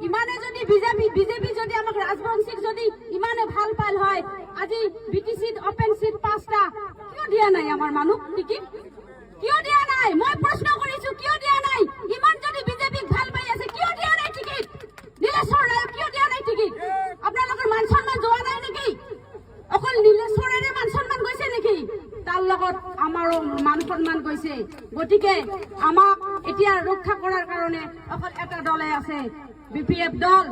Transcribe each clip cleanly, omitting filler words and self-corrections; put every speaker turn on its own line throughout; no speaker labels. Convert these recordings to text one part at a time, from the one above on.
ইমানে যদি বিজেপি যদি আমাক ৰাজবংশীক যদি ইমানে ভাল পাল হয় আজি বিটিসিত ওপেন সিট 5টা কিয় দিয়া নাই আমাৰ মানুহ টিকিট কিয় দিয়া নাই মই প্ৰশ্ন কৰিছো কিয় দিয়া নাই ইমান যদি বিজেপিক ভাল পাই আছে কিয় দিয়া নাই টিকিট নীলেশ্বৰ ৰায় কিয় দিয়া নাই টিকিট আপোনালোকৰ মান সন্মান যোৱা নাই নেকি অকল নীলেশ্বৰেৰে মান সন্মান গৈছে নেকি তাৰ লগত আমাৰো মান সন্মান গৈছে গতিকে আমাক এতিয়া ৰক্ষা কৰাৰ কাৰণে অকল এটা দলে আছে বিপিএফ দল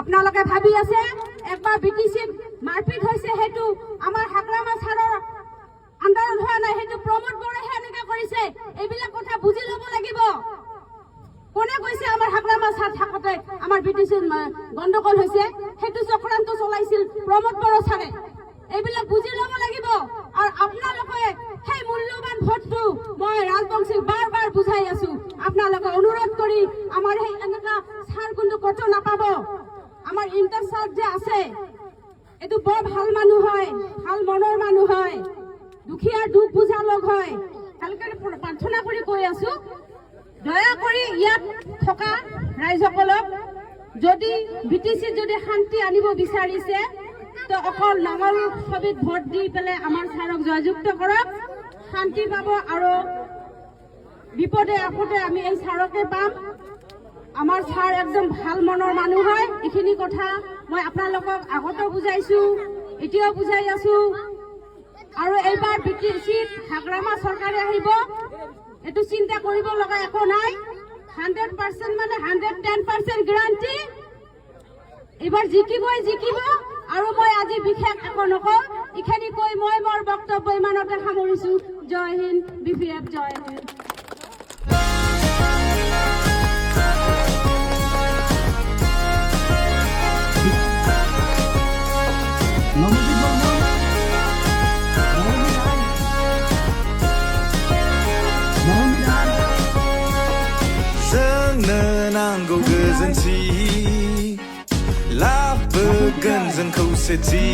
আপোনালোকে ভাবি আছে একবাৰ বিটিসিত মাৰপিট হৈছে হেতু আমাৰ হাগ্ৰামা ছাৰৰ আন্দোলন হোৱা নাই হেতু প্ৰমোদ বড়াই এনেকা কৰিছে এইবিলাক কথা বুজি ল'ব লাগিব কোনে কৈছে আমাৰ হাগ্ৰামা ছাৰ থাকতে আমাৰ বিটিসিত গণ্ডগোল হৈছে হেতু চক্ৰান্ত চলাইছিল প্ৰমোদ বড়া ছাৰে এইবিলাক বুজি ল'ব লাগিব আৰু আপোনালোকে সেই মূল্যৱান ভোটটো মই ৰাজবংশীক বাৰ বুঝাই আছো আপোনালোকে অনুৰোধ কৰি আমাৰ সেই এনেকা ছাৰ কিন্তু কত নাপাব আমাৰ ইন্টাৰচাৰ্জ যে আছে এটো বৰ ভাল মানুহ হয় ভাল মনৰ মানুহ হয় দুখীয়াৰ দুখ বুঝা লোক হয় কালকে প্ৰাৰ্থনা কৰি কৈ আছো দয়া কৰি ইয়াত থকা ৰাইজসকলক যদি বিটিসি যদি শান্তি আনিব বিচাৰিছে তো অকল নাঙল ছবিত ভোট দি পেলাই আমাৰ ছাৰক জয়যুক্ত কৰক শান্তি পাব আৰু বিপদে আপদে আমি এই ছাৰকে পাম আমাৰ ছাৰ একদম ভাল মনৰ মানুহ হয় এইখিনি কথা মই আপোনালোকক আগতেও বুজাইছো এতিয়াও বুজাই আছো আৰু এইবাৰ বিটিসিত হাগ্ৰামা চৰকাৰে আহিব এটো চিন্তা কৰিব লগা একো নাই 100% মানে 110% গ্যাৰান্টি এবাৰ জিকিব আৰু মই আজি বিশেষ একো নকওঁ ইখানি কৈ মই মোৰ বক্তব্য ইমানতে সামৰিছো জয় হিন্দ বিপিএফ জয় হিন্দ
जोंनो नांगौ गोजोनथि लाबोगोन जों खौसेथि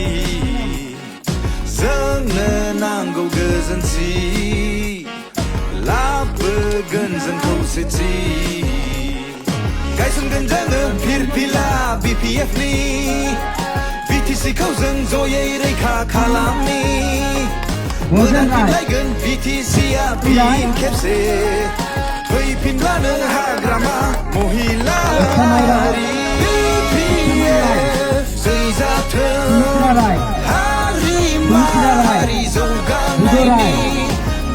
जोंनो नांगौ गोजोनथि लाबोगोन जों खौसेथि गायसनगोन जोङो फिरफिला बिपिएफनि बिटिसिखौ जों जयै रैखा खालामनि मोदानफिनलायगोन बिटिसिआ फिन खेबसे फैफिनब्लानो हाग्रामा महिलारि बिपिएफ जै जाथों हारि माहारि जौगानायनि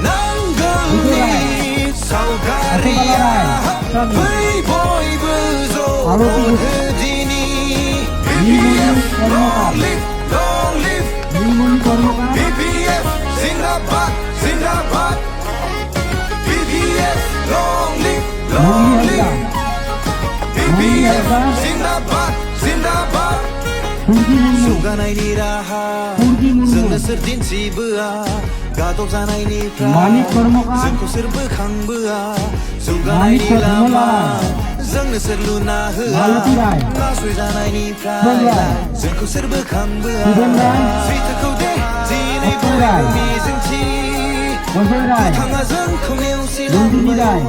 नांगौनि सावगारिया फै बयबो ज' दिनि बिपिएफ long live बिपिएफ जिन्दाबाद जिन्दाबाद BPF long live BPF जिंदाबाद जिंदाबाद जौगानायनि राहा जोंनो सोर दिन्थिबोआ गादब जानायनिफ्राय जोंखौ सोर बोखांबोआ जौगानायनि लामा जोंनो सोर लुना होआ नासयजानायनिफ्राय जोंखौ सोर बोखांबोआ सैथोखौ दे दिनै बयबो मिजिंथि गोथाङा जोंखौ नेवसिलांबाय